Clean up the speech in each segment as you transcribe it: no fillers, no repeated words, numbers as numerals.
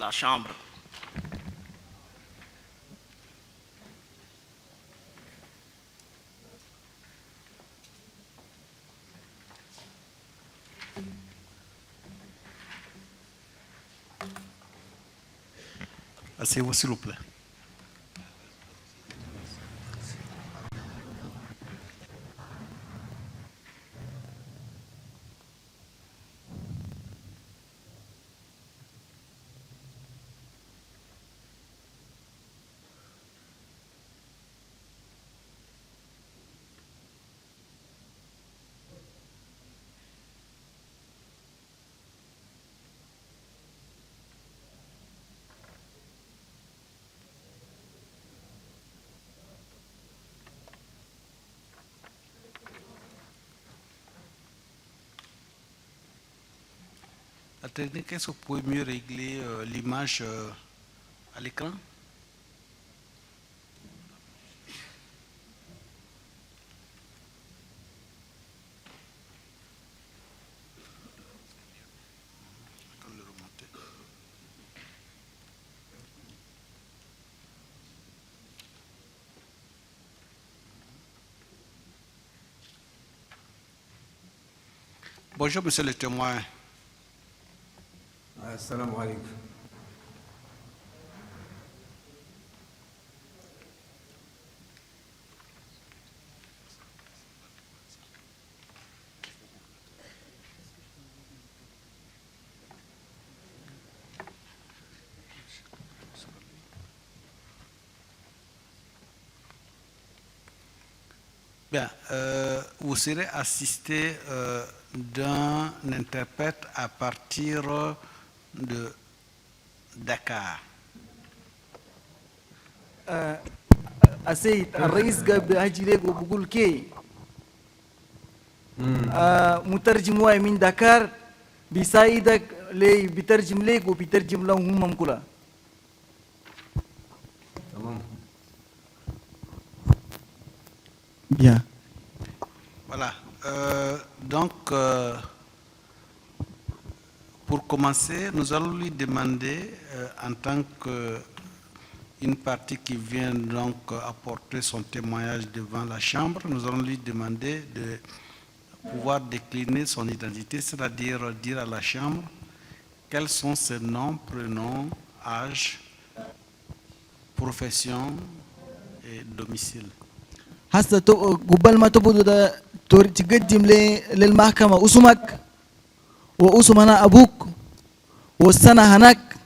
la chambre. Asseyez-vous s'il vous plaît. La technique, est-ce que vous pouvez mieux régler l'image à l'écran? Bonjour, monsieur le témoin. Assalamu alaikum. Bien, vous serez assisté d'un interprète à partir de Dakar. السيد الرئيس بيجي لك وبقول كي مترجم واي من دكار بيساعدك لي بيترجم لك وبيترجم لهم هم كلها. تمام. Bien. Voilà. Donc, pour commencer, nous allons lui demander, en tant qu'une partie qui vient donc apporter son témoignage devant la Chambre, nous allons lui demander de pouvoir décliner son identité, c'est-à-dire dire à la Chambre quels sont ses noms, prénoms, âge, profession et domicile. هسه قبل ما تبدو تقدم للمحكمة اسمك واسم أنا أبوك والسنة هناك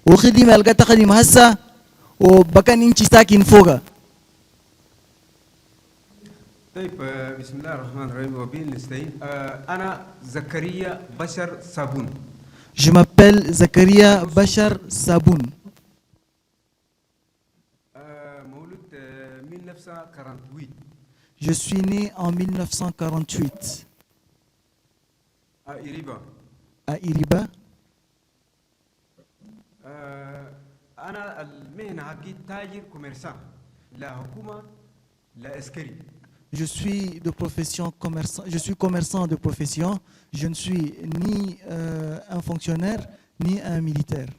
وخدمة اللي تخدم هسه وبكن انت ساكن فوقها. طيب بسم الله الرحمن الرحيم وبه نستعين. أنا زكريا بشر صابون. Je m'appelle Zakaria Bachar Saboun. مولود 1948. Je suis né en 1948 إريبا. à Iriba. أنا المهنة حقي تاجر كوميرسان لا حكومة لا عسكري. Je suis de profession commerçant. Je suis commerçant de profession. Je ne suis ni un fonctionnaire ni un militaire.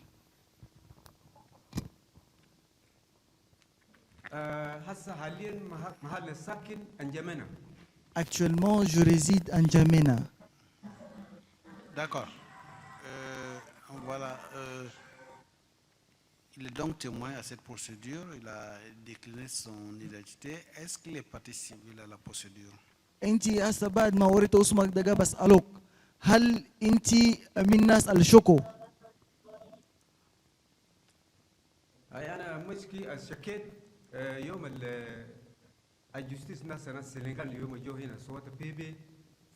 هسه حاليا محل الساكن أنجمنا. Actuellement, je réside à N'Djamena. D'accord. Voilà. Il est donc témoin à cette procédure. Il a décliné son identité. Est-ce qu'il est partie civile à la procédure? انت هسه بعد ما وريت اسمك دقا بسألوك هل انت من الناس الشكو؟ أنا مشكي الشكيت يوم الجستيس ناس السنغال يوم جو هنا صوت بيبي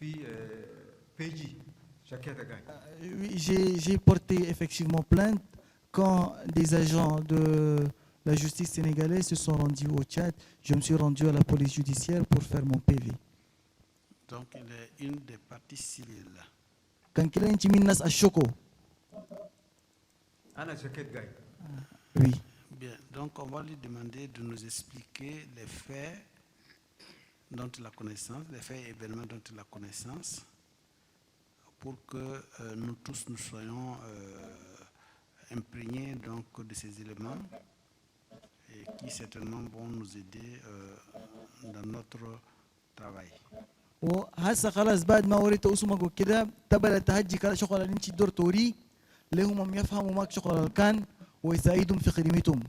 في بيجي شكيت قاعد. J'ai porté effectivement plainte quand des agents de la justice sénégalaise se sont rendus au Tchad. Je me suis rendu à la police judiciaire pour faire mon PV. Donc, il est une des parties civiles. كان كده انت من الناس الشكو؟ أنا شكيت قاعد. Oui. Bien, donc on va lui demander de nous expliquer les faits dont il a connaissance, les faits et événements dont il a connaissance, pour que nous tous nous soyons imprégné donc de ces éléments et qui certainement vont nous aider dans notre travail. وهسه خلاص بعد ما وريت اسمك وكده تبدا تهجي كده شغل اللي انت دور توري لهم يفهموا ماك شغل الكان ويساعدهم في خدمتهم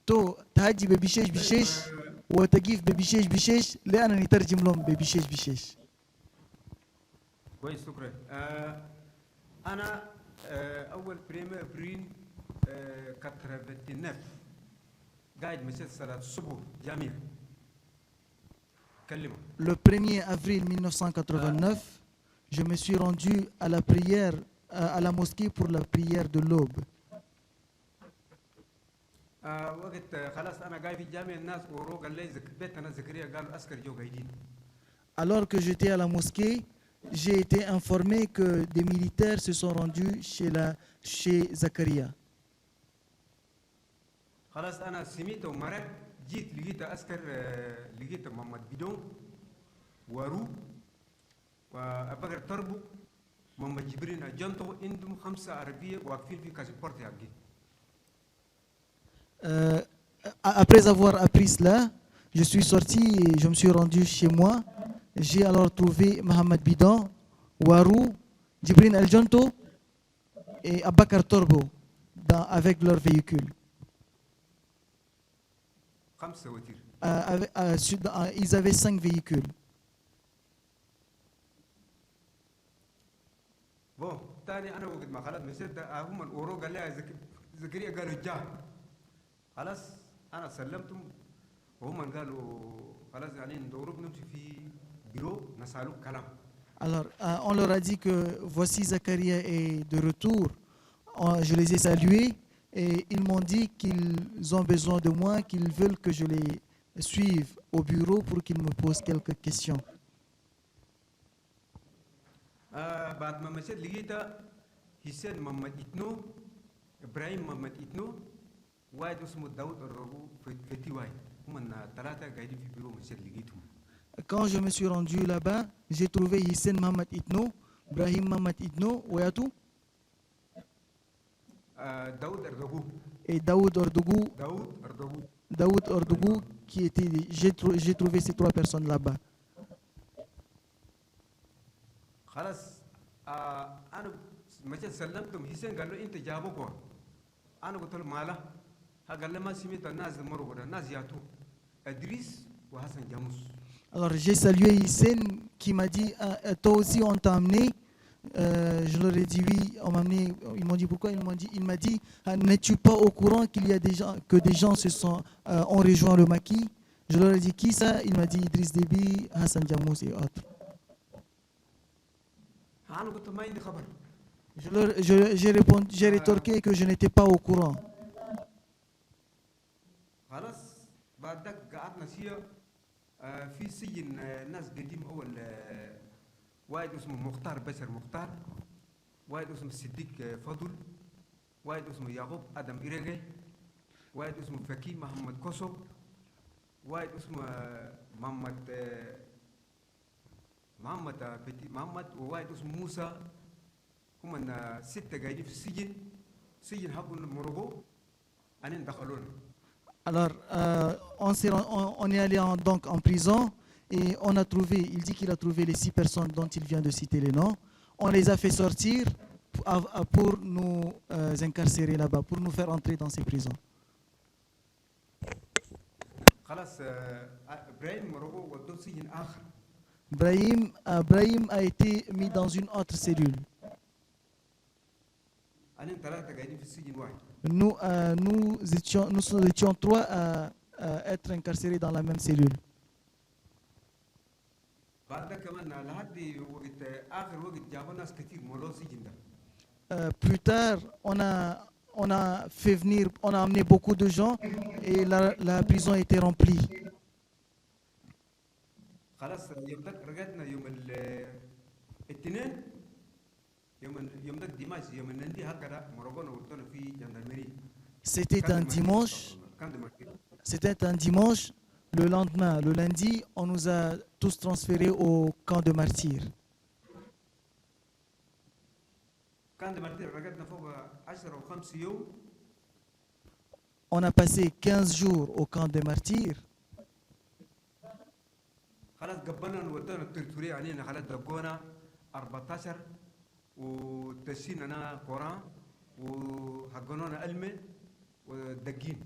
تو تهجي ببشيش بشيش وتقيف ببشيش بشيش لأنا نترجم لهم ببشيش بشيش. كويس شكرا. انا اول بريمير ابريل 89 قاعد مسجد صلاه الصبح جامع كلمه. Le 1er avril 1989, je me suis rendu à la prière à la mosquée pour la prière de l'aube. وقت خلاص انا قاعد في جامع الناس ورو قال لي بيتنا زكريا قالوا عسكر جو قاعدين. Alors que j'étais à la mosquée, j'ai été informé que des militaires se sont rendus chez Zakaria. خلاص انا سميت ومرت جيت لقيت عسكر لقيت محمد بدون ورو وابكر تربو محمد جبرين اجنتو عندهم 5 عربيه واقفين في كاسبورت ياقي. Après avoir appris cela, je suis sorti et je me suis rendu chez moi. J'ai alors trouvé Mohamed Bidon, Warou, Djibril El-Jonto et Abakar Torbo avec leur véhicule. Ils avaient 5 véhicules. Bon, تاني أنا وقت ما خلاص مسيت هم الأورو قال لي زكريا قالوا جاه خلاص أنا سلمتهم وهم قالوا خلاص يعني ندورك نمشي في بيرو نسألوك كلام. Alors, on leur a dit que voici Zakaria est de retour. Je les ai salués et ils m'ont dit qu'ils ont besoin de moi, qu'ils veulent que je les suive au bureau pour qu'ils me posent quelques questions. بعد ما مشيت لقيت حسين محمد إتنو إبراهيم محمد إتنو واحد اسمه داود الرغو فتي واحد هم 3 قاعدين في بيرو مشيت لقيتهم. Quand je me suis rendu là-bas, j'ai trouvé Hissène Mohamed Itno, Brahim Mohamed Itno, Ouyatou, et Daoud Ordougou. Daoud Ordougou, qui était. J'ai trouvé ces 3 personnes là-bas. خلاص انا مشيت سلمتهم حسين قال له انت جابوك انا قلت له ماله قال لي ما سمعت الناس مروا الناس ياتوا ادريس وحسن جاموس. Alors j'ai salué Hissène qui m'a dit toi aussi on t'a amené. Je leur ai dit oui, on m'a amené. Ils m'ont dit pourquoi. Il m'a dit n'es-tu pas au courant qu'il y a des gens ont rejoint le maquis. Je leur ai dit qui ça. Il m'a dit Idriss Déby, Hassan Diamous et autres. J'ai rétorqué que je n'étais pas au courant. في سجن ناس قديم اول واحد اسمه مختار بشر مختار واحد اسمه صديق فضل واحد اسمه يعقوب ادم إيريغي واحد اسمه فكي محمد كوسو واحد اسمه محمد وواحد اسمه موسى هم 6 قاعدين في السجن حقهم مرغو انا دخلونا. Alors, on est allé donc en prison et on a trouvé, il dit qu'il a trouvé les 6 personnes dont il vient de citer les noms. On les a fait sortir pour nous incarcérer là-bas, pour nous faire entrer dans ces prisons. Brahim a été mis dans une autre cellule. Nous étions 3 à être incarcérés dans la même cellule. Plus tard, on a fait venir, on a amené beaucoup de gens et la prison était remplie. C'était un dimanche. Le lendemain, le lundi, on nous a tous transférés au camp de martyrs. كان دمرتي رقدنا فوق 10 أو 5 يوم. On a passé 15 jours au camp des martyrs. خلاص قبلنا ودونا الترتوري علينا خلاص دقونا 14 وتسينا قرآن وحقنونا ألمة ودقين.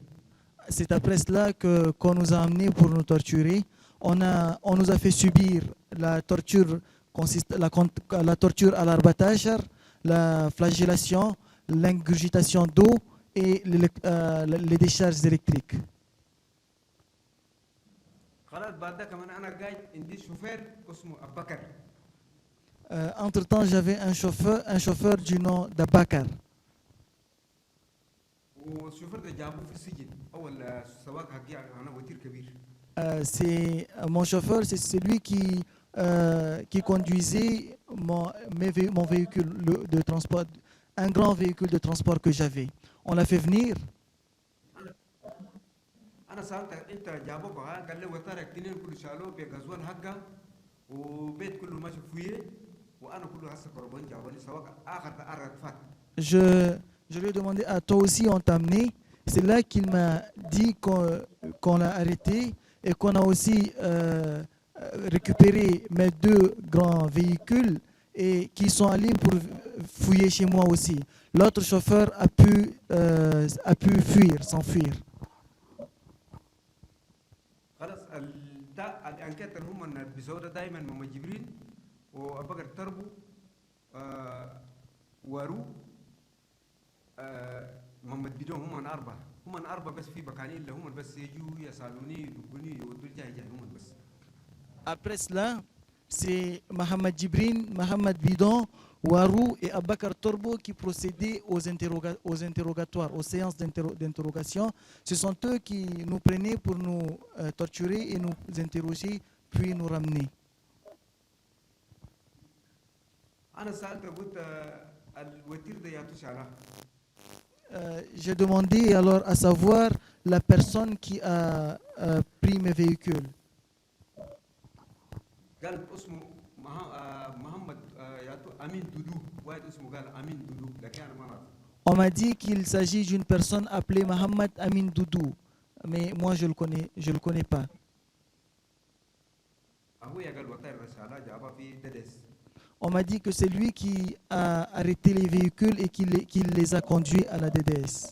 C'est après cela qu'on nous a amenés pour nous torturer. On nous a fait subir la torture, la torture à l'Arbatachar, la flagellation, l'ingurgitation d'eau et les décharges électriques. خلاص بعد ده كمان أنا قاعد عندي شوفير اسمه أبو بكر. Entre-temps, j'avais un chauffeur du nom d'Abakar. والشوفير ده جابوه في السجن أول سواق حقي أنا وتير كبير. C'est mon chauffeur, c'est celui qui conduisait mon véhicule de transport, un grand véhicule de transport que j'avais. On l'a fait venir. أنا سألت أنت جابوك قال لي وترك اثنين كل شالوه بغزوان حقه وبيت كله ماشي فيه وأنا كله هسه قربان جابوني سواق آخر تعرض فات. Je lui ai demandé, toi aussi on t'a amené. C'est là qu'il m'a dit qu'on l'a arrêté et qu'on a aussi récupéré mes 2 grands véhicules et qui sont allés pour fouiller chez moi aussi. L'autre chauffeur a pu fuir, s'enfuir. خلاص الأنكات اللي هم بيسووا دائما مم جبريل وأبقر تربو وارو محمد بدون هم 4 هم 4 بس في بكاني اللي هم بس يجوا يسالوني يدقوني يودوا جاي هم بس. Après cela, c'est Mohamed Djibril, Mohamed Bidon, Warou et Abakar Torbo qui procédaient aux interrogatoires, aux séances d'interrogation. Ce sont eux qui nous prenaient pour nous torturer et nous interroger, puis nous ramener. J'ai demandé alors à savoir la personne qui a pris mes véhicules. On m'a dit qu'il s'agit d'une personne appelée Mohamed Amin Doudou, mais moi je le connais pas. On m'a dit que c'est lui qui a arrêté les véhicules et qui les a conduits à la DDS.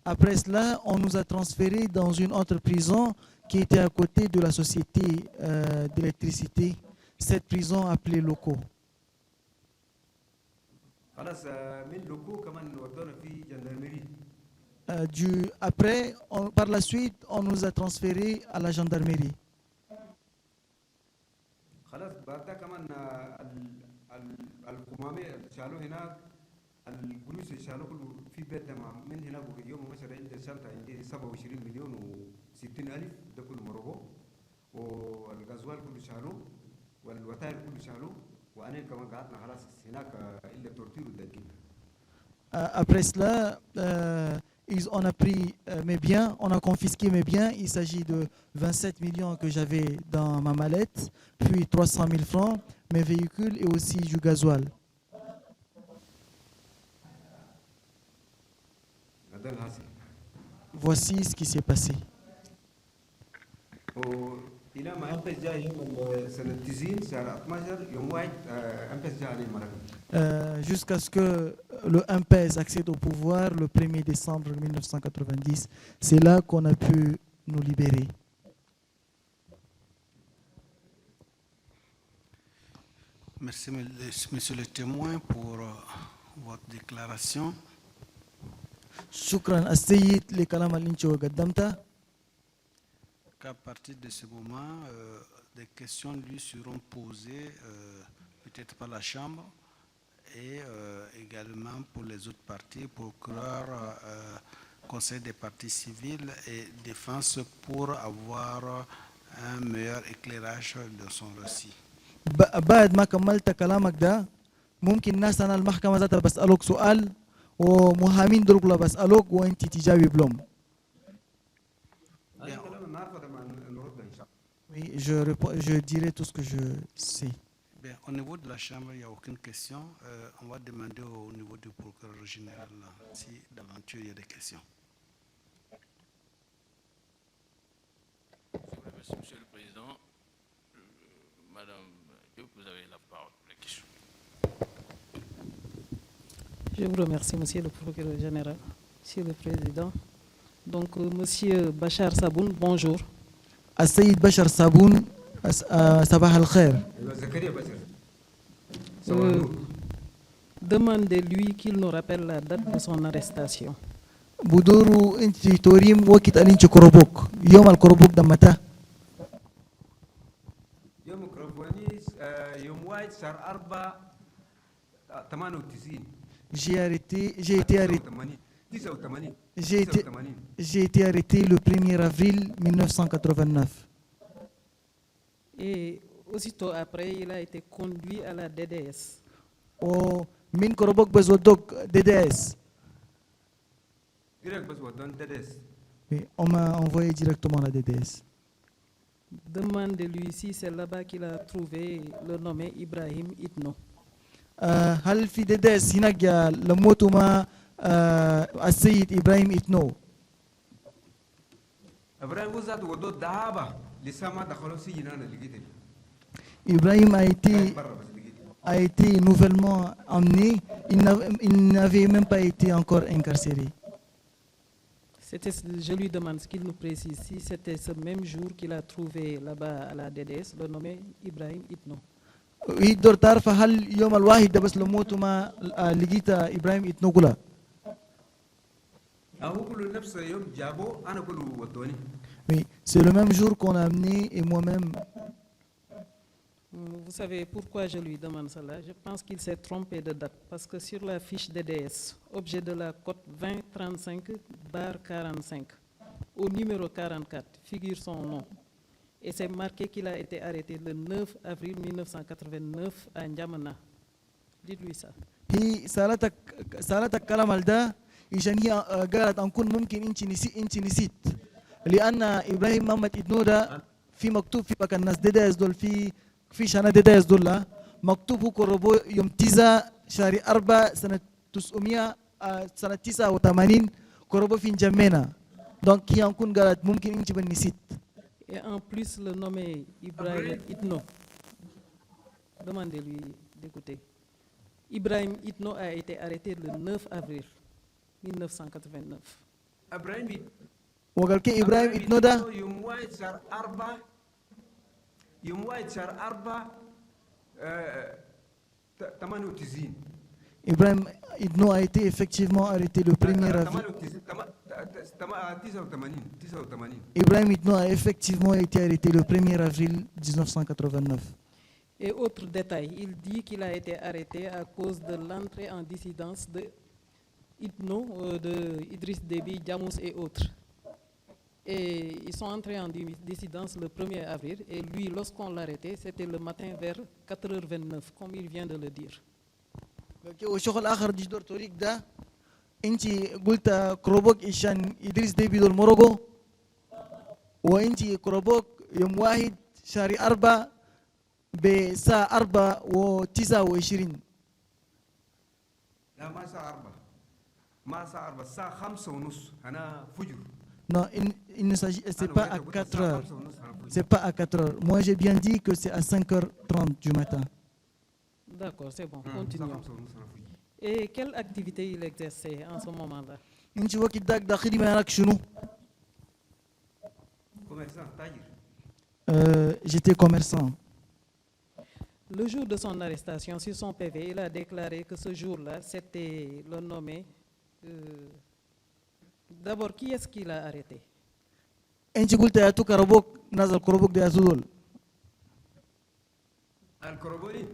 Après cela, on nous a transférés dans une autre prison qui était à côté de la société d'électricité, cette prison appelée Loco. Après, par la suite, on nous a transférés à la gendarmerie. الجلوس شالوه كله في بيت تمام من هنا يوم مثلا عندي شنطه عندي 27 مليون و60 الف ده كله مروه والغزوال كله شالوه والوتائر كله شالوه وانا كمان قعدنا خلاص هناك الا تورتير ودقيق. Après cela, on a pris mes biens, on a confisqué mes biens. Il s'agit de 27 millions que j'avais dans ma mallette, puis 300 000 francs, mes véhicules et aussi du gasoil. Voici ce qui s'est passé. Jusqu'à ce que le MPES accède au pouvoir le 1er décembre 1990, c'est là qu'on a pu nous libérer. Merci, monsieur le témoin, pour votre déclaration. شكرا السيد لكلام اللي انت قدمته. Qu'à partir de ce moment, des questions lui seront posées, peut-être par la Chambre et également pour les autres partis, procureur, conseil des partis civils et défense pour avoir un meilleur éclairage de son récit. بعد ما كملت كلامك ده ممكن ناس أنا المحكمة ذاتها بسألوك سؤال ومهامين دول كلها بسألوك وأنت تجاوب لهم. Oui, je dirai tout ce que je sais. Bien, au niveau de la Chambre, il n'y a aucune question. On va demander au niveau du procureur général si d'aventure il y a des questions. Je vous remercie, Monsieur le Président. Madame Diop, vous avez la parole pour les questions. Je vous remercie, Monsieur le procureur général, Monsieur le Président. Donc, Monsieur Bachar Saboun, bonjour. السيد بشر صابون صباح الخير. أيوة زكريا بشر Euh, صباح النور. Demandez-lui qu'il nous rappelle la date de son arrestation. بدورو انت توريم وقت انت كروبوك يوم الكروبوك ده متى؟ يوم ميكروفوني يوم واحد شهر 4 98 J'ai été arrêté 89 J'ai été- 89 j'ai été arrêté le 1er avril 1989. Et aussitôt après, il a été conduit à la DDS. ومن كروبوك بزودوك DDS. direct بس ودون تدس. Oui, on m'a envoyé directement à la DDS. Demandez-lui si c'est là-bas qu'il a trouvé le nommé Ibrahim Itno. هل في DDS هناك لموتوا مع السيد إبراهيم إتنو؟ ابراهيم وزاد ودو دهابه لسه ما دخلوا سجن انا لقيت Ibrahim a été برا بس لقيت. a été nouvellement emmené, il n'avait même pas été encore incarcéré. Je lui demande ce qu'il nous précise, si c'était ce même jour qu'il a trouvé là-bas à la DDS, le nommé Ibrahim Itno. يقدر تعرف هل يوم الواحد ده بس لموته ما لقيت إبراهيم إتنوغولا؟ هو كله نفس يوم جابوه انا كله ودوني. Oui, c'est le même jour qu'on a amené et moi-même. Vous savez pourquoi je lui demande cela? Je pense qu'il s'est trompé de date, parce que sur la fiche DDS, objet de la cote 2035-45, au numéro 44, figure son nom. Et c'est marqué qu'il a été arrêté le 9 avril 1989 à N'Djamena. Dites-lui ça. هي سألتك كلام ده عشان هي قالت أنكون ممكن أنت نسيت لأن إبراهيم محمد إتنو ده في مكتوب في بك الناس DDS دول في شانا DDS دول لا مكتوب هو كربو يوم 9 شهر 4 سنة 900 سنة 89 كربو في نجمينا donc هي أنكون قالت ممكن أنت نسيت. Et en plus, le nommé Ibrahim Itno, demandez-lui d'écouter. Ibrahim Itno a été arrêté le 9 avril 1989. ابراهيم وقال كي إبراهيم إتنو ده يوم واحد شهر 4 يوم واحد شهر 4 98 Ibrahim Itno a été effectivement arrêté le 1er avril. 89 Ibrahim Itno a effectivement été arrêté le 1er avril 1989. Et autre détail, il dit qu'il a été arrêté à cause de l'entrée en dissidence de Itno, de Idriss Déby, Djamous et autres. Et ils sont entrés en dissidence le 1er avril. Et lui, lorsqu'on l'a arrêté, c'était le matin vers 4h29, comme il vient de le dire. وشغل آخر جدور طريق ده أنت قلت كروبوك إيشان إدريس ديبي دول مورغو وأنت كروبوك يوم 1 شهر 4 بساعة 4:29. لا ما الساعة 4 ما الساعة 4 الساعة 5:30 أنا فجر. Non, il ne s'agit, c'est pas à 4 heures. C'est pas à 4 heures. Moi, j'ai bien dit que c'est à 5h30 du matin. D'accord, c'est bon, continuons. Et quelle activité il exerçait en ce moment-là? أنت وقت داك داخلي ما راك شنو؟ كوميرسان تاجر. J'étais commerçant. Le jour de son arrestation, sur son PV, il a déclaré que ce jour-là, c'était le nommé. D'abord, qui est-ce qu'il a arrêté? أنت قلت يا تو كروبوك نازل كروبوك ده يا زول. الكروبوني.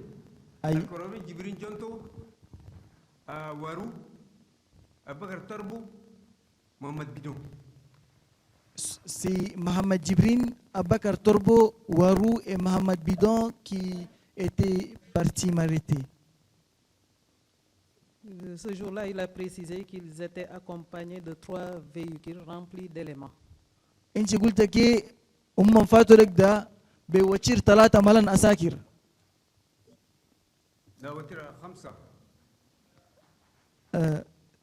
أي. الكروبوني جبرين جونتو وارو أبكر تربو محمد بدون. C'est Mohamed Djibrine, Abakar Torbo, Warou et Mohamed Bidon qui étaient partis m'arrêter. Ce jour-là, il a précisé qu'ils étaient accompagnés de 3 véhicules remplis d'éléments. أنت قلت كي فاتوا لك ده بوتير 3 ملان أساكر. لا وتر 5.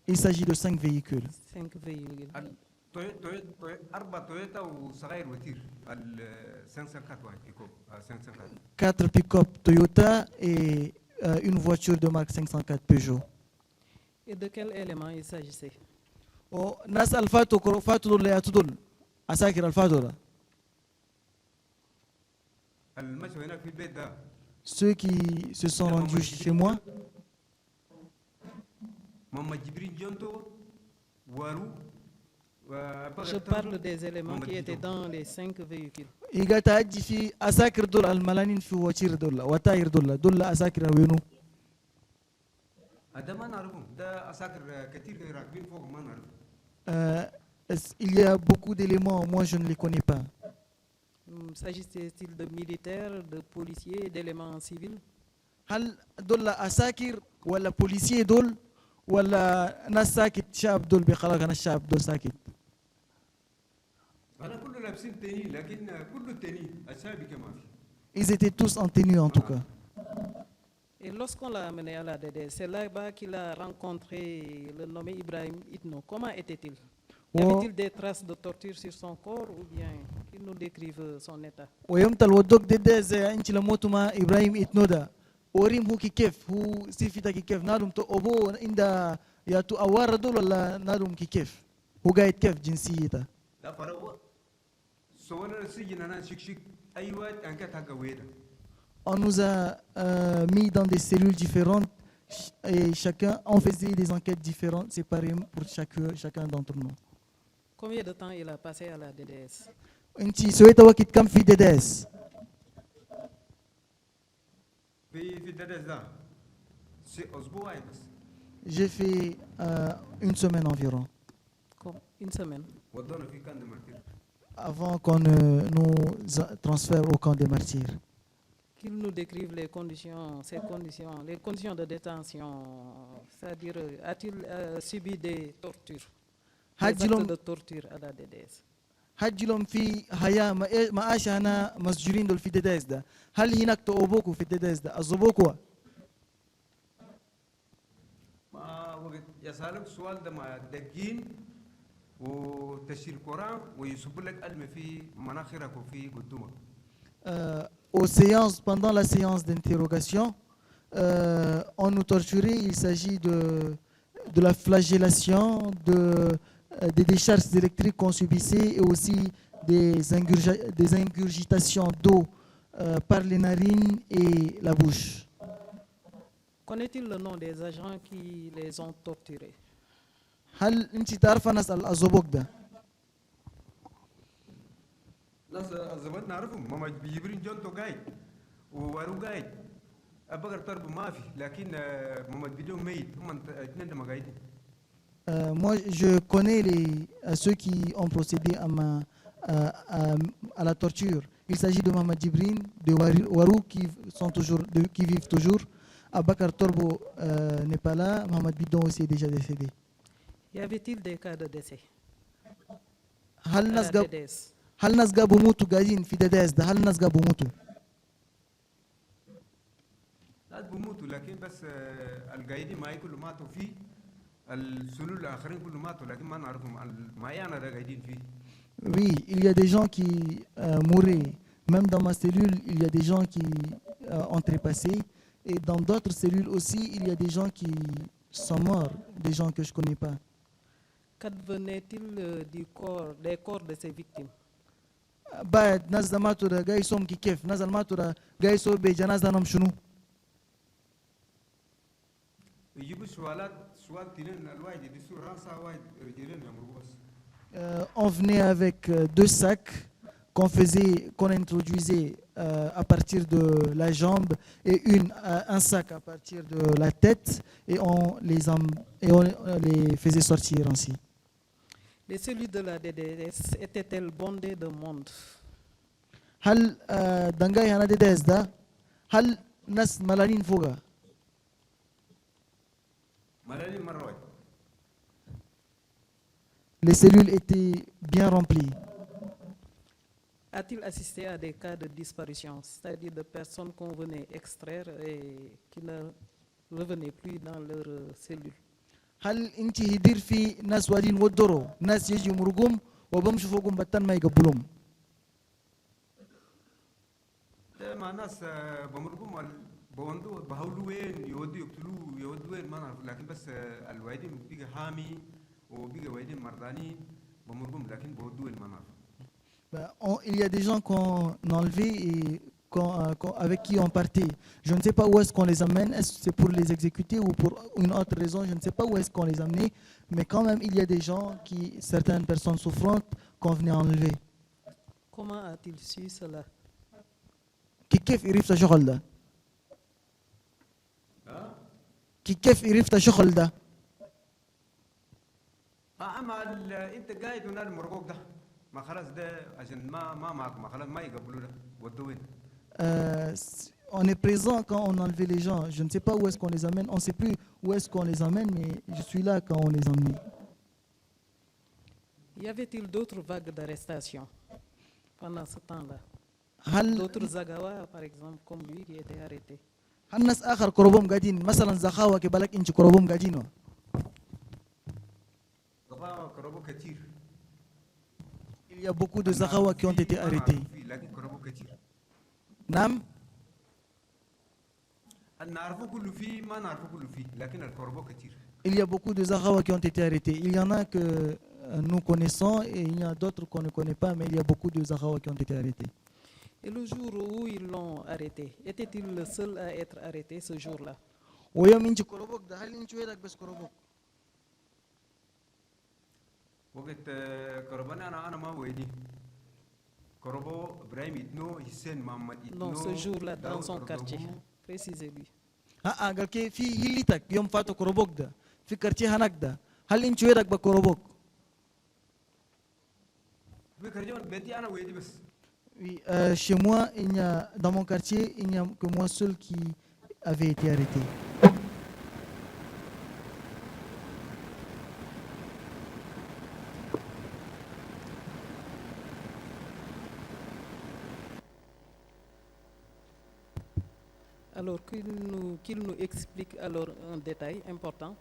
Il s'agit de 5 véhicules. 5 véhicules. أربعة تويوتا وصغير وتير ال 504 واحد بيكوب 504. 4 pick-up Toyota et une voiture de marque 504 Peugeot. Et de quel élément il s'agissait? ناس الفاتو فاتو دول يا تدل أساكر الفاتو ده. المشوا هناك في البيت ده. Ceux qui se sont rendus chez moi, محمد جبرين جونتو وارو. Je parle des éléments qui étaient dans les 5 véhicules. إيجا تأجي في أساكر دول الملانين في وتير دول وتاير دول أساكر وينو. هذا ما نعرفهم، ده أساكر كتير راكبين فوق ما نعرفهم. Il y a beaucoup d'éléments, moi je ne les connais pas. S'agissait-il de militaires, de policiers, d'éléments civils? هل دول أساكر ولا بوليسية دول ولا ناس ساكت شاب دول بخلاق أنا الشاب دول ساكت؟ أنا كله لابسين تاني لكن كله تاني الشعبي كمان في. Ils étaient tous en tenue en tout cas. Et lorsqu'on l'a amené à la DD, c'est là-bas qu'il a rencontré le nommé Ibrahim Itno. Comment était-il? Y avait-il des traces de torture sur son corps ou bien qu'il nous décrive son état? ويوم الودوك ديدا زي انت لموتو ما ابراهيم اتنودا وريم هو كيف هو سيفيتا كيف نادم تو ابو عند يا تو اوار دول ولا نادم كيف هو قاعد كيف جنسيته. لا فرق سواء السجن أنا شيك أي وقت أنك تهجويدا. On nous a mis dans des cellules différentes et chacun on faisait des enquêtes différentes séparément pour chacun d'entre nous. Combien de temps il a passé à la DDS? انت سويت وقت كم في ديداس؟ في الدرس ده أسبوع واحد بس. J'ai fait une semaine environ Une semaine. ودونا في كان دمرتير. avant qu'on nous transfère au camp des martyrs. Qu'il nous décrive les conditions, les conditions de détention. C'est-à-dire, a-t-il subi des tortures? Des actes de torture à la DDS. هجلهم في هيا ما عاش أنا مسجونين دول في ديداس ده. هل هناك توبوكو في ديداس ده؟ أزبوكو؟ ما وقت يسألك سؤال ده ما دقين وتشير القرآن ويصب لك ألم في مناخيرك وفي قدومك. Aux séances, pendant la séance d'interrogation, on nous torturait. Il s'agit de la flagellation, des décharges électriques qu'on subissait et aussi des ingurgitations d'eau par les narines et la bouche. Connaît-il le nom des agents qui les ont torturés? هل أنت تعرف ناس الأزوبوك ده؟ ناس الزبط نعرفهم ماما بيجبرين جونتو قايد ووارو قايد أبغر طرب ما في لكن ماما بدون ميت هم اثنين ما قايدين. Moi, je connais ceux qui ont procédé à la torture. Il s'agit de Mohamed Djibrine, de Warou qui vivent toujours. Abakar Torbo n'est pas là. Mohamed Bidon aussi est déjà décédé. Y avait-il des cas de décès? هل ناس جابوا موتوا قاعدين في دداس ده؟ هل ناس جابوا موتوا؟ لا بموتوا لكن بس القايدين ما كله ماتوا فيه. السلول الآخرين كله ماتوا لكن ما نعرفهم المعيانة ده قاعدين فيه. Oui, il y a des gens qui mouraient. Même dans ma cellule, il y a des gens qui ont trépassé. Et dans d'autres cellules aussi, il y a des gens qui sont morts, des gens que je ne connais pas. Qu'advenait-il des corps de ces victimes? بعد ناس ماتوا ده جاي صوم كيف ناس ماتوا ده جاي صوم بجنازة نم شنو؟ يجيبوا سؤال تنين الواحد يدسوا راسها واحد رجلين يمروا بس. On venait avec 2 sacs qu'on introduisait à partir de la jambe et un sac à partir de la tête et on les faisait sortir ainsi. Les cellules de la DDS étaient-elles bondées de monde? هل دنجاي هنا DDS ده هل ناس ملانين فوقها؟ ملانين مرة واحدة. Les cellules étaient bien remplies. A-t-il assisté à des cas de disparition, c'est-à-dire de personnes qu'on venait extraire et qui ne revenaient plus dans leur cellule? هل انت هدير في ناس وادين ودرو ناس يجي مرقوم وبمشوا فوقهم بطن ما يقبلهم؟ ده مع ناس بمرقم بوندو بحاولوا وين يودوا يقتلوه يودوا وين ما نعرف، لكن بس الوايدين بيجي حامي وبيجي وايدين مرضانين بمرقم، لكن بودوا وين ما نعرف. Il y a des gens qu'on enlevait et avec qui on partait. Je ne sais pas où est-ce qu'on les amène. Est-ce que c'est pour les exécuter ou pour une autre raison? Je ne sais pas où est-ce qu'on les amenait. Mais quand même, il y a des gens certaines personnes souffrantes qu'on venait enlever. Comment a-t-il su cela? كيف عرفت شغل ده؟ كيف عرفت شغل ده؟ اما انت قاعد هنا المرقوق ده ما خلاص ده عشان ما معك ما خلاص ما يقبلوا ده ودوا وين؟ On est présent quand on enlevait les gens. Je ne sais pas où est-ce qu'on les amène. On ne sait plus où est-ce qu'on les amène, mais je suis là quand on les emmène. Y avait-il d'autres vagues d'arrestation pendant ce temps-là? هل D'autres Zagawa, par exemple, comme lui, qui étaient arrêtés? هل ناس آخر كروبهم قاعدين مثلا زخاوة كبالك إنش كروبهم قاعدين؟ غبا كروبو كتير. Il y a beaucoup de Zakhawa qui ont été arrêtés. لكن كروبو كتير. نعم. نعرفه كله فيه ما نعرفه كله فيه، لكن الكروبو كتير. Il y a beaucoup de Zakhawa qui ont été arrêtés. Il y en a que nous connaissons et il y a d'autres qu'on ne connaît pas, mais il y a beaucoup de Zakhawa qui ont été arrêtés. Et le jour où ils l'ont arrêté, était-il le seul à être arrêté ce jour-là? ويوم إنش كروبك ده هل إنش ويدك بس كروبك؟ وقت كروبنا أنا ما ويدي. كروبو إبراهيم إتنو حسين محمد إتنو. Non, ce jour-là, dans son quartier. Précisez-lui. قال كي في يليتك يوم فاتو كروبك ده في كرتيه هناك ده هل إنش ويدك بكروبك؟ في كرتيه بيتي أنا ويدي بس. Oui, chez moi, dans mon quartier, il n'y a que moi seul qui avait été arrêté. Alors qu'il nous explique alors un détail important.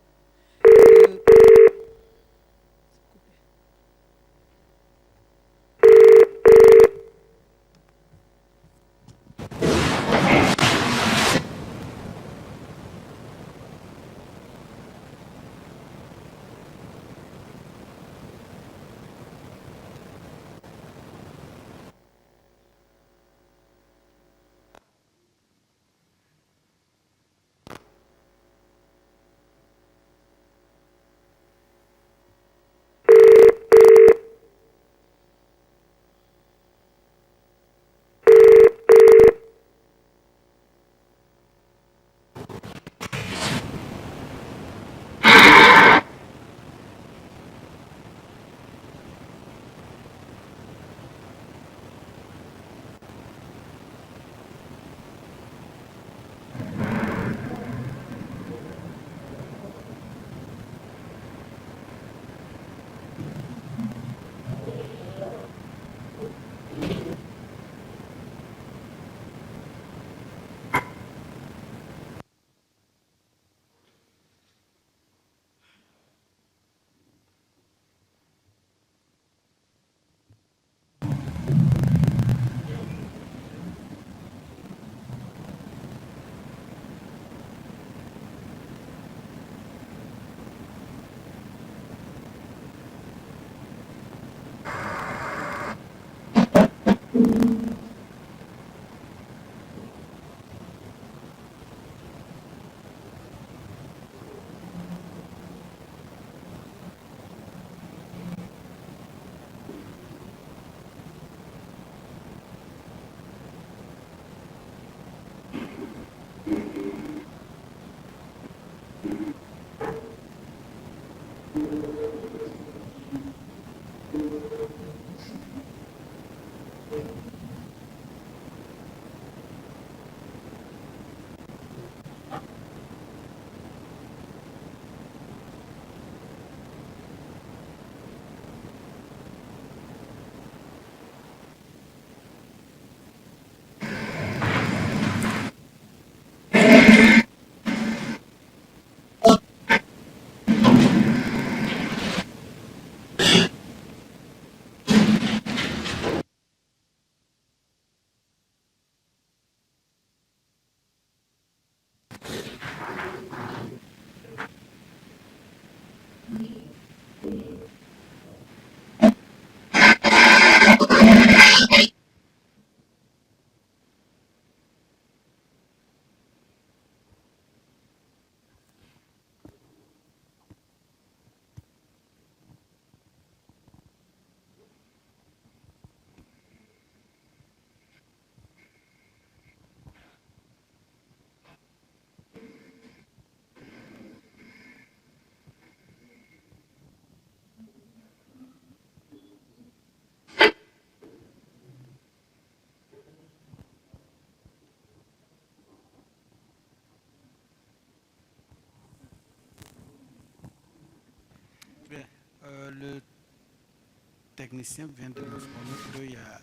technicien vient de m'informer qu'il y a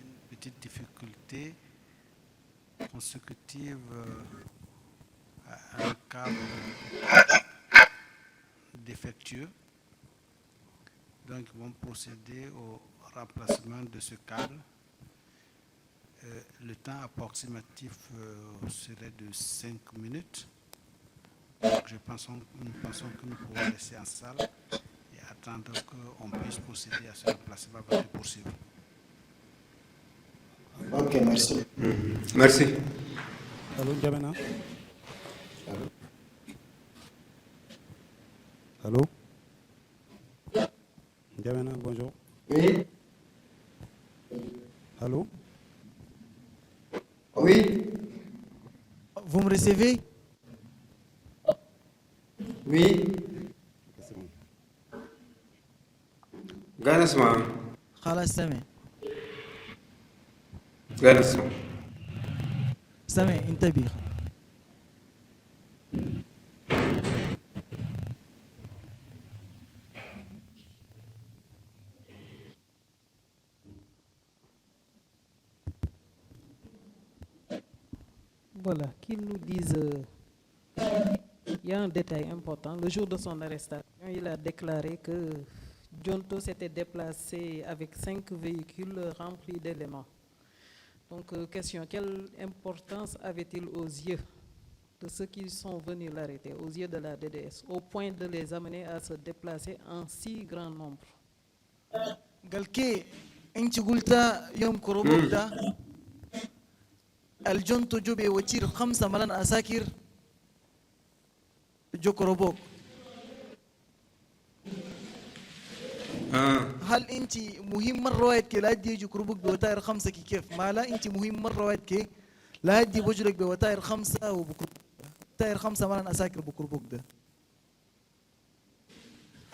une petite difficulté consécutive à un câble défectueux. Donc, ils vont procéder au remplacement de ce câble. Le temps approximatif serait de 5 minutes. Donc, nous pensons que nous pouvons laisser en salle et attendre qu'on puisse procéder à ce remplacement avant de poursuivre. Ok, merci. Merci. Allô, N'Djamena? Allô? N'Djamena, bonjour. Oui, Allô? oui, Vous me recevez? oui. C'est bon. Gana sama. خلاص سامع Gana sama. سامع انتبه. Voilà, qu'il nous dise. Il y a un détail important. Le jour de son arrestation, il a déclaré que Djonto s'était déplacé avec 5 véhicules remplis d'éléments. Donc, question, quelle importance avait-il aux yeux de ceux qui sont venus l'arrêter, aux yeux de la DDS, au point de les amener à se déplacer en si grand nombre? قال كي انت قلت يوم كروبوك ده الجنتو جو بيوتير 5 ملان عساكر جو كروبوك. هل انت مهم مره واحد كي لا دي يجي كروبوك بوتاير 5 كي كيف؟ ما لا انت مهم مره واحد كي لا دي بوجرك بوتاير 5 وبوتاير 5 ملان عساكر بكروبوك ده.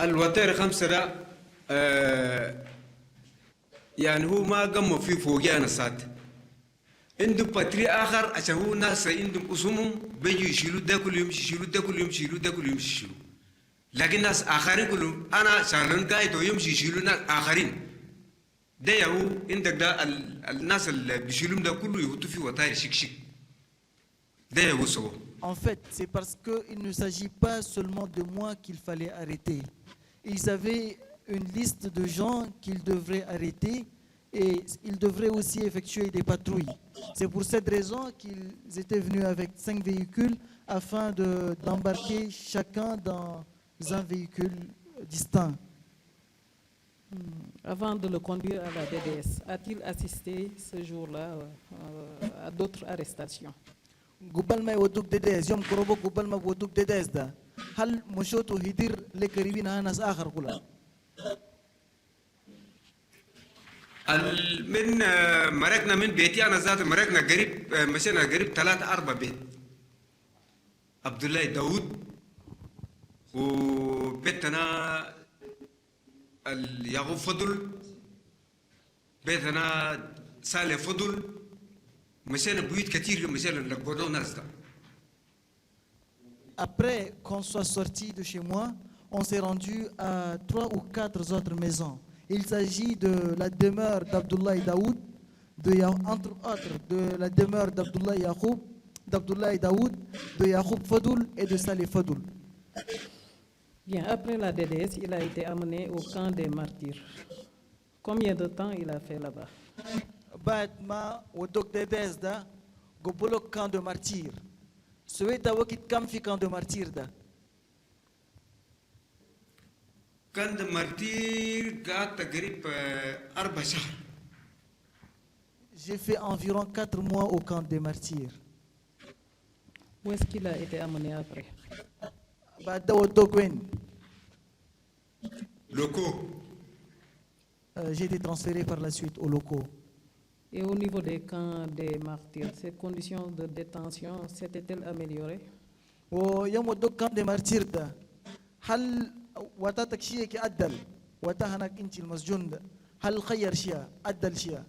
الوتير 5 ده يعني هو ما قموا فيه فوقي أنا سات عندهم باتري آخر عشان هو ناس عندهم أسمهم بيجوا يشيلوا ده كل يوم يشيلوا ده كل يوم يشيلوا ده كل يوم يشيلوا لكن ناس آخرين كلهم أنا شغلان قاعد ويمشي يشيلوا ناس آخرين ده يهو عندك ده الناس اللي بيشيلهم ده كله يهوتوا في وتاير شيك شيك ده يهو سوا. En fait, c'est parce qu'il ne s'agit pas seulement de moi qu'il fallait arrêter. Ils avaient une liste de gens qu'ils devraient arrêter et ils devraient aussi effectuer des patrouilles. C'est pour cette raison qu'ils étaient venus avec 5 véhicules afin d'embarquer chacun dans un véhicule distinct. Avant de le conduire à la DDS, a-t-il assisté ce jour-là à d'autres arrestations? قبل ما يودوك DDS يوم كروبوك قبل ما يودوك DDS ده هل مشوتوا هدير لقريبين ناس آخر كلها؟ من مرقنا من بيتي انا ذات مرقنا قريب مشينا قريب 3-4 بيت عبد الله داوود وبيتنا يعقوب فضل بيتنا سالي فضل مشينا بيوت كثير مشينا لقبضوا ناس ده. Après qu'on soit sorti de chez moi, on s'est rendu à 3 ou 4 autres maisons. Il s'agit de la demeure d'Abdullah Daoud, entre autres de la demeure d'Abdullah Yacoub, d'Abdullah Daoud, de Yacoub Fadoul et de Saleh Fadoul. Bien, après la DDS, il a été amené au camp des martyrs. Combien de temps il a fait là-bas? بعد ما ودوك DDS ده قبلوك camp de martyrs. سويت وقت كم في camp de martyrs ده؟ كان ده مرتير قعدت قريب 4 شهر. J'ai fait environ 4 mois au camp des martyrs. Où est-ce qu'il a été amené après? بعد ده ودوك وين؟ locaux. J'ai été transféré par la suite aux locaux. Et au niveau des camps des martyrs, ces conditions de détention s'étaient-elles améliorées? ويوم ودوك camp des martyrs ده هل واتاتك شيء كأدل واتهنك انت المسجون ده هل خير شيء أدل شيء؟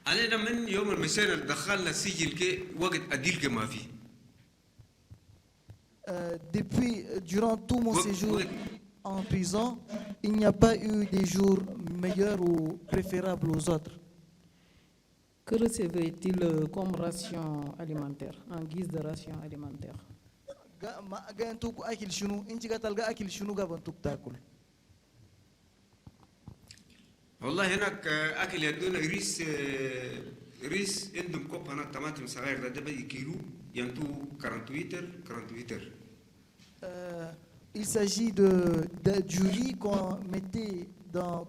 علينا من يوم المشينا دخلنا السجل كي وقت أديل ما فيه. Depuis, durant tout mon séjour, en prison, il n'y a pas eu des jours meilleurs ou préférables aux autres. Que recevait-il comme ration alimentaire, en guise de ration alimentaire? والله هناك اكل يدونا ريس عندهم كوب هنا طماطم صغير ده بيجي كيلو ينتو 48 Il s'agit du riz qu'on mettait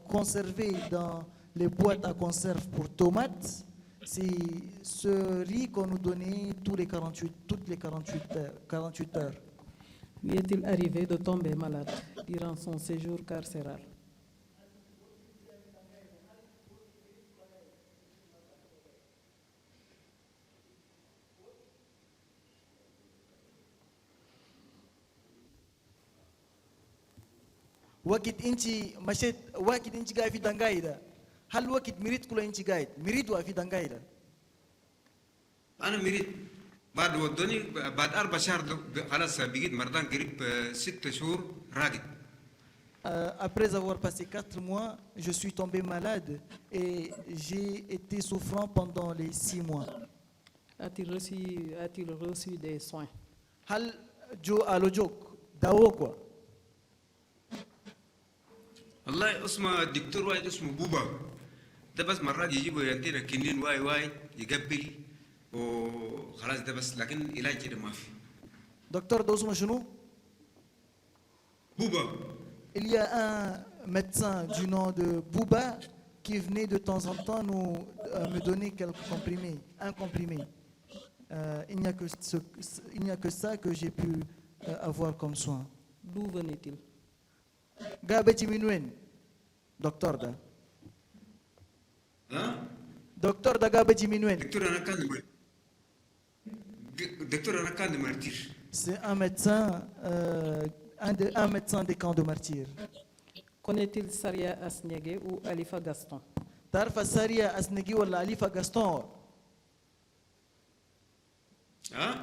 conservé dans les boîtes à conserve pour tomates. C'est ce riz qu'on nous donnait toutes les 48 heures. Lui est-il arrivé de tomber malade durant son séjour carcéral? وقت انتي مشيت وقت انتي قاعد في دنقايدة هل وقت مريض كله انتي قاعد مريض وفي دنقايدة؟ انا مريض بعد ودوني بعد 4 شهور خلاص بقيت مرضان قريب 6 شهور راقد. Après avoir passé 4 mois, je suis tombé malade et j'ai été souffrant pendant les 6 mois. A-t-il reçu des soins? هل جو الوجوك داو quoi? والله اسمه الدكتور واحد اسمه بوبا ده بس مرات يجيبوا ينتينا كنين واي يقبل وخلاص ده بس لكن علاج كده ما في. Docteur Dosuma Chenou? بوبا. Il y a un médecin du nom de Bouba qui venait de temps en temps me donner quelques comprimés, un comprimé. Il n'y a que ça que j'ai pu avoir comme soin. D'où venait-il? Gabeti Minwen, docteur da. Hein? Docteur da Gabeti Minwen. Docteur Anakan de Martyr. C'est un médecin, un médecin des camps de martyrs. Connaît-il Saria Asniege ou Alifa Gaston? Tarfa Saria Asniege ou Alifa Gaston? Hein?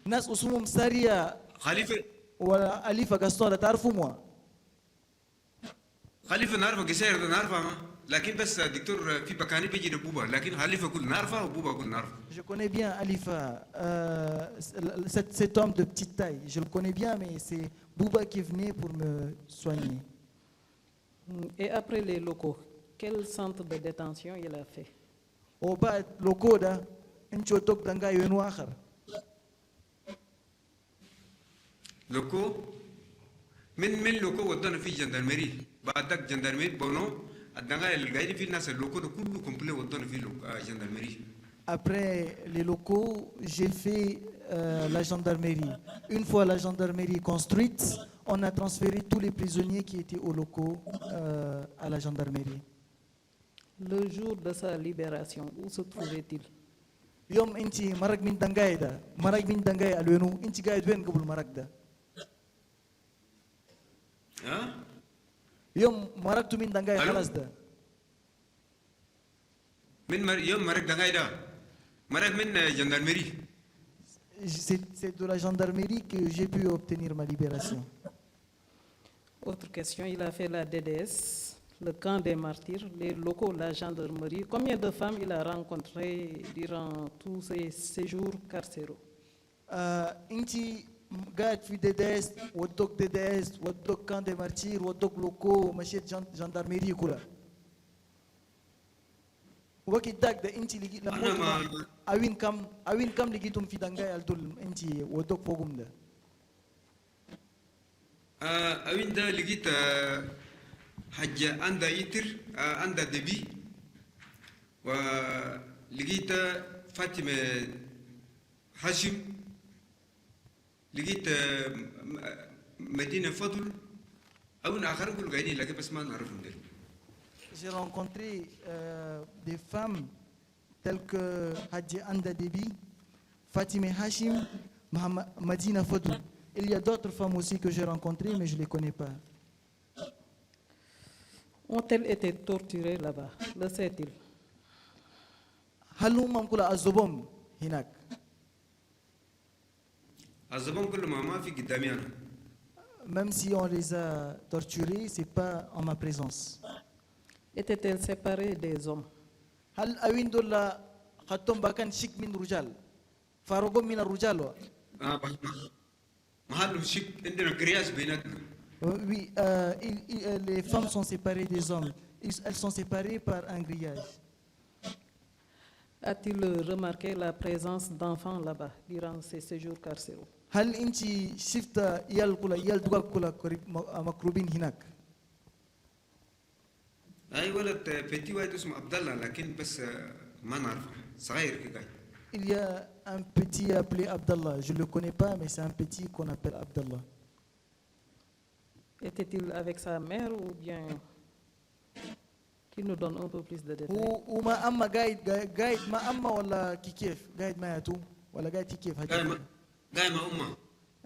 Nas usumum Saria Khalifa ou Alifa Gaston, la tarfu moi. خليفه نعرفه قصير نعرفه لكن بس دكتور في بكاني بيجي لبوبا لكن خليفه كل نعرفه وبوبا كل نعرفه. Je connais bien Alifa, cet homme de petite taille. Je le connais bien, mais c'est Bouba qui venait pour me soigner. Et après les locaux, quel centre de détention il a fait? Au bas locaux da, inchotok danga yenu akhar. لوكو من لوكو ودنا في جندرمري بعدك جندرمري بونو الدنيا اللي قاعدين في الناس اللوكو ده كله كومبلي ودنا في جندرمري. Après les locaux, j'ai fait la gendarmerie. Une fois la gendarmerie construite, on a transféré tous les prisonniers qui étaient aux locaux à la gendarmerie. Le jour de sa libération, où se trouvait-il? Yom inti marag min dangaida, marag min dangay alwenu, inti gaid wen qabul maragda. Hein? يوم مرقت من دنقاي خلاص ده يوم مرق دنقاي ده مرق من gendarmerie. C'est de la gendarmerie que j'ai pu obtenir ma libération. Autre question, il a fait la DDS, le camp des martyrs, les locaux, la gendarmerie. Combien de femmes il a rencontrées durant tous ces séjours carcéraux? Inti قاعد في DDS ودوك DDS ودوك كان دي مارتير ودوك لوكو مشيت جندرميري كلها وقت داك ده انت لما اوين كم لقيتم في دنقاي الدول انت ودوك فوقهم ده اوين ده لقيت حاجة عندها يتر عندها دبي ولقيت فاطمة هاشم لقيت مدينة فضل أو آخر كل قاعدين لكن بس ما نعرفهم دل. J'ai rencontré des femmes telles que Hadji Anda Debi, Fatima Hashim, Madina Fadl. Il y a d'autres femmes aussi que j'ai rencontrées, mais je ne les connais pas. Ont-elles été torturées là-bas? Le sait-il? هل هم كل أزبهم هناك؟ الزبون كله ما في قدامي أنا. même si on les a torturés, c'est pas en ma présence. Était-elle séparée des hommes? هل أوين دول خطهم بكان شيك من رجال فاروقهم من الرجال محل شيك عندنا قرياش بيناتنا. Oui, les femmes sont séparées des hommes. Elles sont séparées par un grillage. A-t-il remarqué la présence d'enfants là-bas durant ces séjours carcéraux? هل أنت شفت يال دوغال كولا مكروبين هناك؟ اي ولد بيتي واحد اسمه عبد الله لكن بس ما نعرفه صغير كده. Il y a un petit appelé Abdallah. Je ne le connais pas, mais c'est un petit qu'on appelle Abdallah. Était-il avec sa mère ou bien qu'il nous donne un peu plus de détails? وما أما قايد ما أما ولا كيف قايد ما ياتو ولا قايد كيف قايمة أمه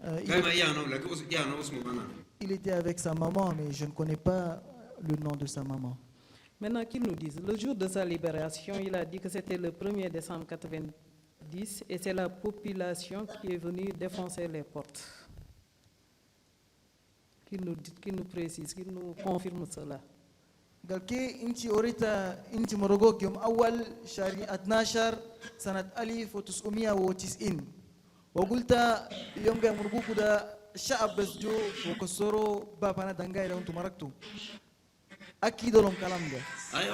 قايمة إيانا ولا إيانا اسمه ما نعرف. Il était avec sa maman, mais je ne connais pas le nom de sa maman. Maintenant qu'il nous dise, le jour de sa libération, il a dit que c'était le 1er décembre 1990 et c'est la population qui est venue défoncer les portes. Qu'il nous précise, qu'il nous confirme cela. قال كي انت اوريتا انت مرقوك يوم اول شهر 12 سنه 1990 وقلت يوم جاي مرقوك ده الشعب بس جو وكسروا بابانا دنجاي لو انتم مرقتوا اكيد لهم كلام ده. اي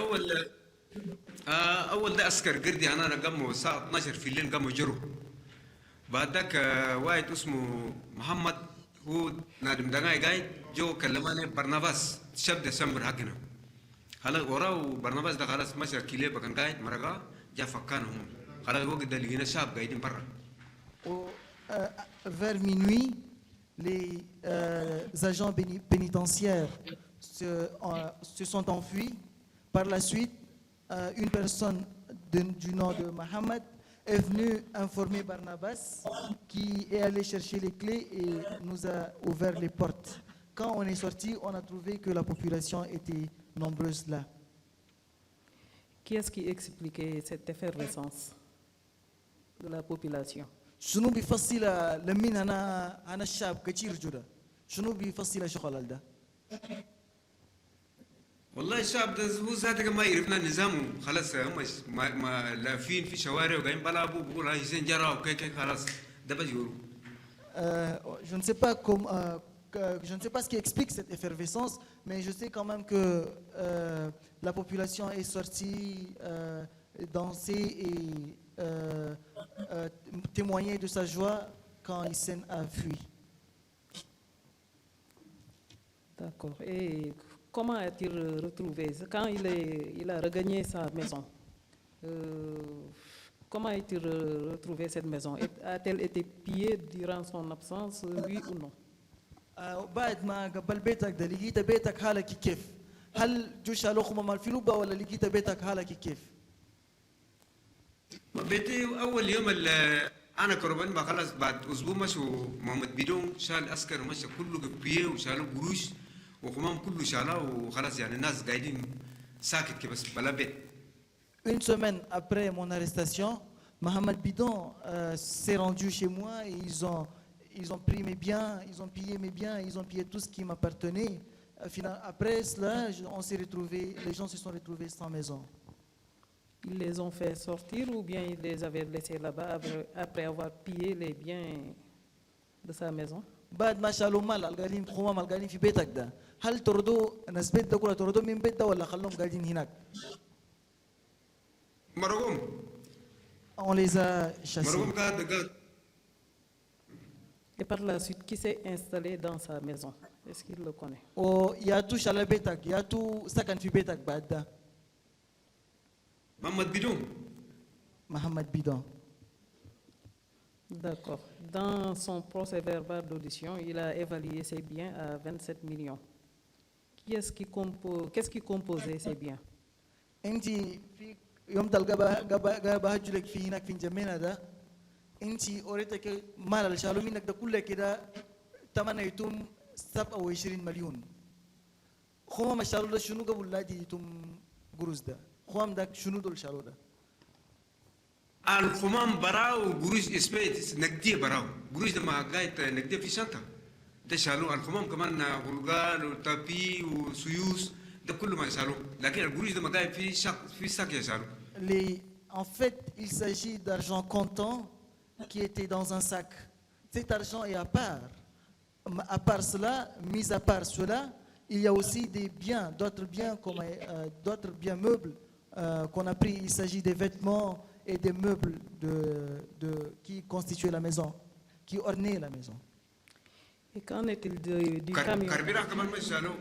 اول ده عسكر قردي انا قاموا الساعه 12 في الليل قاموا جروا. بعد ذاك واحد اسمه محمد هو نادم دنجاي قايد جو كلماني برناباس شاب ديسمبر حقنا. خلاص وراه برناباس ده خلاص مشى كيليبا كان قاعد مرقا جا فكانهم خلاص وقت ده لقينا شاب قاعدين برا. Vers minuit, les agents pénitentiaires se sont enfuis. Par la suite, une personne du nom de Mohamed est venue informer Barnabas qui est allé chercher les clés et nous a ouvert les portes. Quand on est sorti, on a trouvé que la population était nombreuse là. Qui est-ce qui expliquait cette effervescence de la population? شنو بيفصل لمين أنا الشعب كتير جدا شنو بيفصل شغل ده؟ والله الشعب ده هو ذاته ما يعرفنا النظام خلاص هم ما لافين في شوارع وقاعدين بلعبوا بقول هاي زين جرى وكي خلاص ده بيجوروا. Je ne sais pas je ne sais pas ce qui explique cette effervescence, mais je sais quand même que la population est sortie danser et témoigner de sa joie quand Hissène a fui. D'accord. Et comment a-t-il retrouvé, quand il a regagné sa maison, comment a-t-il retrouvé cette maison? A-t-elle été pillée durant son absence, oui ou non? بعد ما قبل بيتك ده لقيت بيتك حالك كيف؟ هل جو شالوا خمام الفلوبة ولا لقيت بيتك حالك كيف؟ بيتي اول يوم انا كربان ما خلاص بعد اسبوع مشوا محمد بدون شال عسكر مشى كله قبيه وشالوا قروش وخمام كله شالاه وخلاص يعني الناس قاعدين ساكت كده بس بلا بيت. Une semaine après mon arrestation, Mohamed Bidon s'est rendu chez moi et ils ont pris mes biens, ils ont pillé mes biens, ils ont pillé tout ce qui m'appartenait. Après cela, les gens se sont retrouvés sans maison. Ils les ont fait sortir ou bien ils les avaient laissés là-bas après avoir pillé les biens de sa maison? بعد ما شالوا مال القاعدين خمام القاعدين في بيتك ده هل طردوا ناس بيت ده كلها طردوا من بيت ده ولا خلوهم قاعدين هناك؟ مرقوم. On les a chassés. مرقوم قاعد. Et par la suite, qui s'est installé dans sa maison? Est-ce qu'il le connaît? وياتو شال بيتك ياتو سكن في بيتك بعد ده. محمد بدون. Mohamed Bidon. D'accord. Dans son procès verbal d'audition, il a évalué ses biens à 27 millions. Qu'est-ce qui composait ces biens? انت في يوم تلقى بهجلك في هناك في جمينة ده انت اوريتك مال اللي شالوا منك ده كله كده ثمنه يتم 27 مليون. خمام شالوا ده شنو قبل لا يتم قروز ده؟ خمام ده شنو دول شالوا ده؟ الخمام براو قروش اسمه نقديه براو قروش ده ما قايت نقديه في شنطه ده شالوه الخمام كمان غلقان وتابي وسيوس ده كله ما شالوه لكن القروش ده ما قاعد في ساك يشالوه. En fait, il s'agit d'argent comptant qui était dans un sac. Cet argent est à part. À part cela, mis à part cela, il y a aussi des biens, d'autres biens comme d'autres biens meubles qu'on a pris. Il s'agit des vêtements et des meubles qui constituaient la maison, qui ornaient la maison. Et qu'en est-il du camion? Carburant كمان ما شالوه.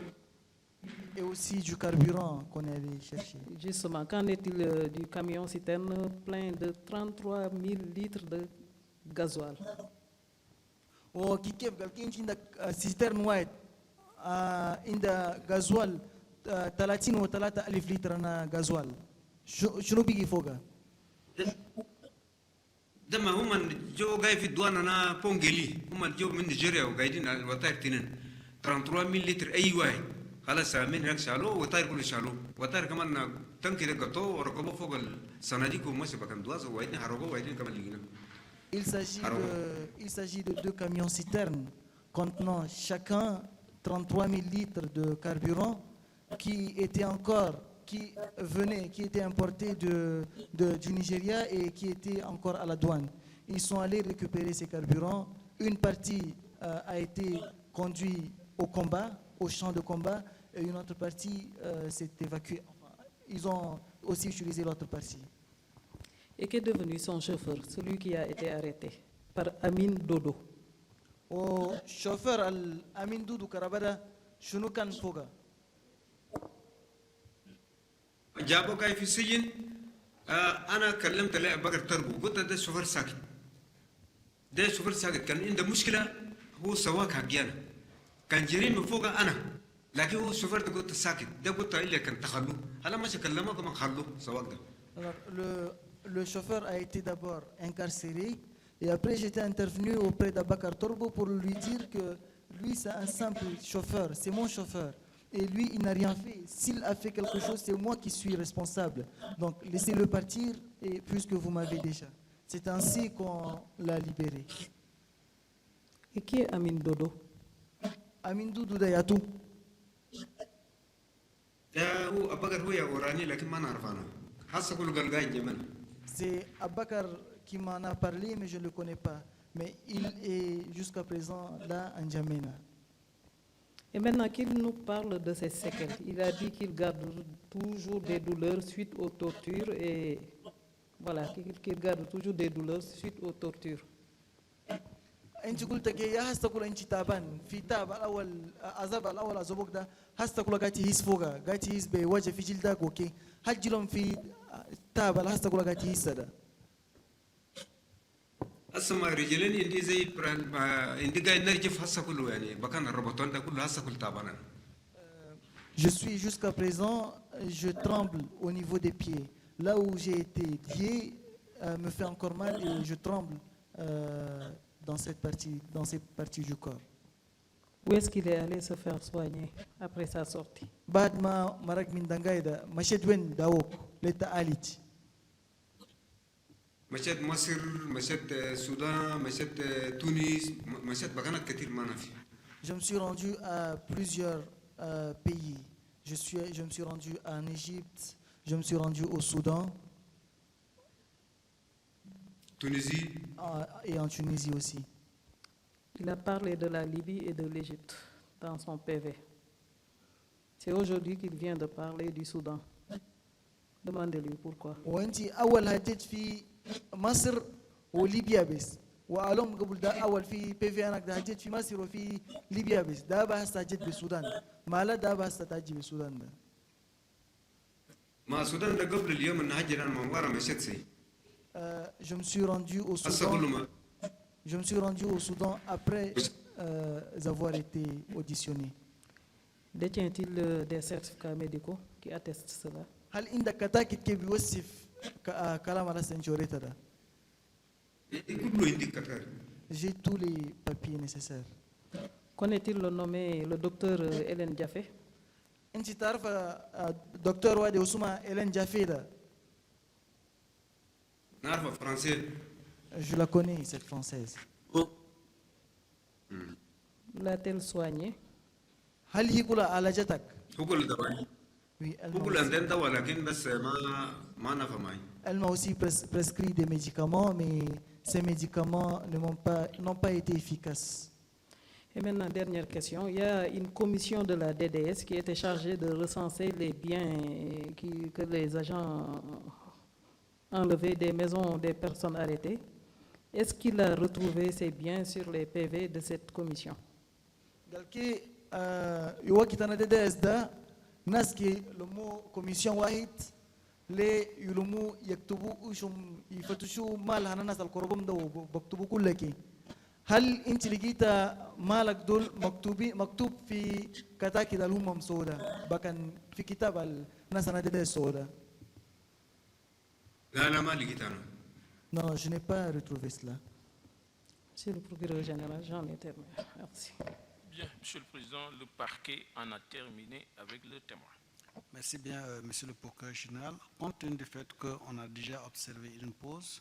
Et aussi du carburant qu'on allait chercher. Justement, qu'en est-il du camion citerne plein de 33 000 litres de gasoil? وكيف قال كاين عندك سيسترن واحد عند غازوال 33,000 لتر انا غازوال شنو بيجي فوقها؟ ده ما هم جو جاي في الدوان انا بونجلي هم جو من نيجيريا وقاعدين على الوتائر تنين 33 لتر اي واحد خلاص من هناك شالوه وتاير كله شالوه وتاير كمان تنكي ده قطوه وركبوه فوق الصناديق ومشي بكم دواسه وعيدين حرقوه وعيدين كمان لقيناه. Il s'agit de 2 camions citernes contenant chacun 33 000 litres de carburant qui étaient importés du Nigeria et qui étaient encore à la douane. Ils sont allés récupérer ces carburants. Une partie a été conduite au combat, au champ de combat, et une autre partie s'est évacuée. Enfin, ils ont aussi utilisé l'autre partie. Et qu'est devenu son chauffeur, celui qui a été arrêté par Amin Dodo? chauffeur Amin Doudou Karabada, شنو كان فوقها؟ جابوا جاي في السجن انا كلمت لا بقر تربو قلت ده شوفر ساكت ده شوفر ساكت كان عنده مشكله هو سواق حقيانا كان جريمه فوق انا لكن هو الشوفر ده قلت ساكت ده قلت اللي كان تخلوه هلا ماشي كلمه كمان خلوه سواق ده. Le chauffeur a été d'abord incarcéré et après j'étais intervenu auprès d'Abakar Torbo pour lui dire que lui c'est un simple chauffeur, c'est mon chauffeur. Et lui il n'a rien fait. S'il a fait quelque chose, c'est moi qui suis responsable. Donc laissez-le partir et puisque vous m'avez déjà. C'est ainsi qu'on l'a libéré. Et qui est Amin Dodo? Amin Doudou Dayatou. هو أبكر هو يا أوراني لكن ما نعرف عنه حاسة كل قلقاي جمال. C'est Abakar qui m'en a parlé, mais je ne le connais pas. Mais il est jusqu'à présent là en Djamena. Et maintenant qu'il nous parle de ses séquelles, il a dit qu'il garde toujours des douleurs suite aux tortures et voilà, qu'il garde toujours des douleurs suite aux tortures. انت قلت يا هسه كل انت تابان في تاب الاول عذاب الاول عذابك ده هسه كل قاعد تهيس فوقها قاعد تهيس بوجه في جلدك اوكي هل جلهم في تاب هسه كل قاعد تهيس ده هسه ما رجلين عندي زي عندي قاعد نرجف هسه كله يعني بكان الربطان ده كله هسه كله تعبان. Je suis jusqu'à présent, je tremble au niveau des pieds. Là où j'ai été lié me fait encore mal et je tremble dans ces parties du corps. Où est-ce qu'il est allé se faire soigner après sa sortie? بعد ما مرق من دنقايدة مشيت وين داوك للتعالج؟ مشيت مصر مشيت السودان مشيت تونس مشيت مكانات كثير ما نفي. Je me suis rendu à plusieurs pays. Je me suis rendu en Égypte, je me suis rendu au Soudan. Tunisie. Et en Tunisie aussi. Il a parlé de la Libye et de l'Égypte dans son PV. C'est aujourd'hui qu'il vient de parler du Soudan. Demandez-lui pourquoi. وانت اول هديت في مصر وليبيا بس وعلوم قبل ده اول في بي انا هديت في مصر وفي ليبيا بس ده بس هجيت بالسودان ما لا ده بس تجي بالسودان ده ما السودان ده قبل اليوم ان هجر انا مباراه مشيت سي. Je me suis rendu au Soudan. Je me suis rendu au Soudan après avoir été auditionné. Détient-il des certificats médicaux qui attestent cela? هل عندك كتاكيد كيف بيوصف كلام على سنجوريتا ده؟ J'ai tous les papiers nécessaires. Connaît-il le nommé le docteur Hélène Diafé? انت تعرف دكتور وادي اسمه هيلين جافي ده؟ نعرفها فرنسية. Je la connais cette française. l'a-t-elle soigné? هل هي كلها عالجتك؟ هو كل دواء Oui, elle هو m'a كل aussi, عندنا دواء لكن بس ما نفع معي. elle m'a aussi prescrit des médicaments, mais ces médicaments n'ont pas été efficaces. Et maintenant, dernière question. Il y a une commission de la DDS qui était chargée de recenser les biens que les agents enlevés des maisons des personnes arrêtées. Est-ce qu'il a retrouvé ces biens sur les PV de cette commission? قال كي يوقت أنا DDS ده ناس كي لمو كوميسيون واحد لي يلمو يكتبوا وشم يفتشوا مال هنا ناس القربهم ده وبكتبوا كل كي هل انت لقيت مالك دول مكتوب في كتاكي ده الهم سودا بكن في كتاب الناس انا DDS سودا؟ لا ما لقيت انا. Non, je n'ai pas retrouvé cela. Monsieur le procureur général, j'en ai terminé. Merci. Bien, Monsieur le Président, le parquet en a terminé avec le témoin. Merci bien, Monsieur le procureur général. Compte tenu du fait qu'on a déjà observé une pause,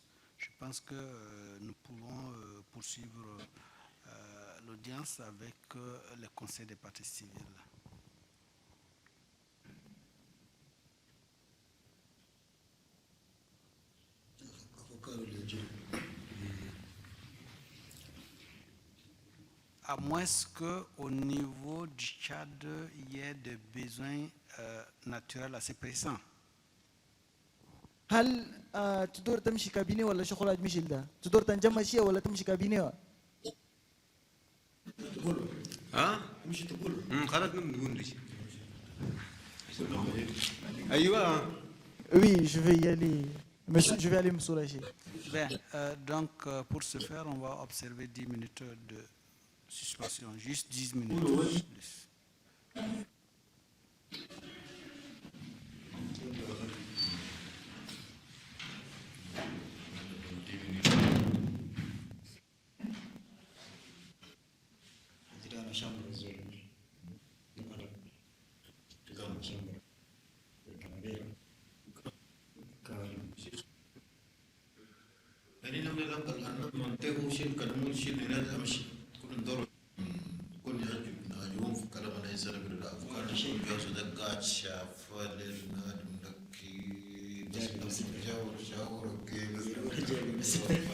je pense que nous pouvons poursuivre l'audience avec le Conseil des parties civiles. À moins qu'au niveau du Tchad, il y ait des besoins naturels assez pressants. هل تدور تمشي كابينة ولا شغلات مشيل ده؟ تدور تنجمع شيء ولا تمشي كابينة؟ ها؟ مش تقول. خلاص نقول ليش. ايوه. Oui, je vais y aller. Je vais aller me soulager. Bien, donc pour ce faire, on va observer 10 minutes de suspension, juste 10 minutes. Gracias.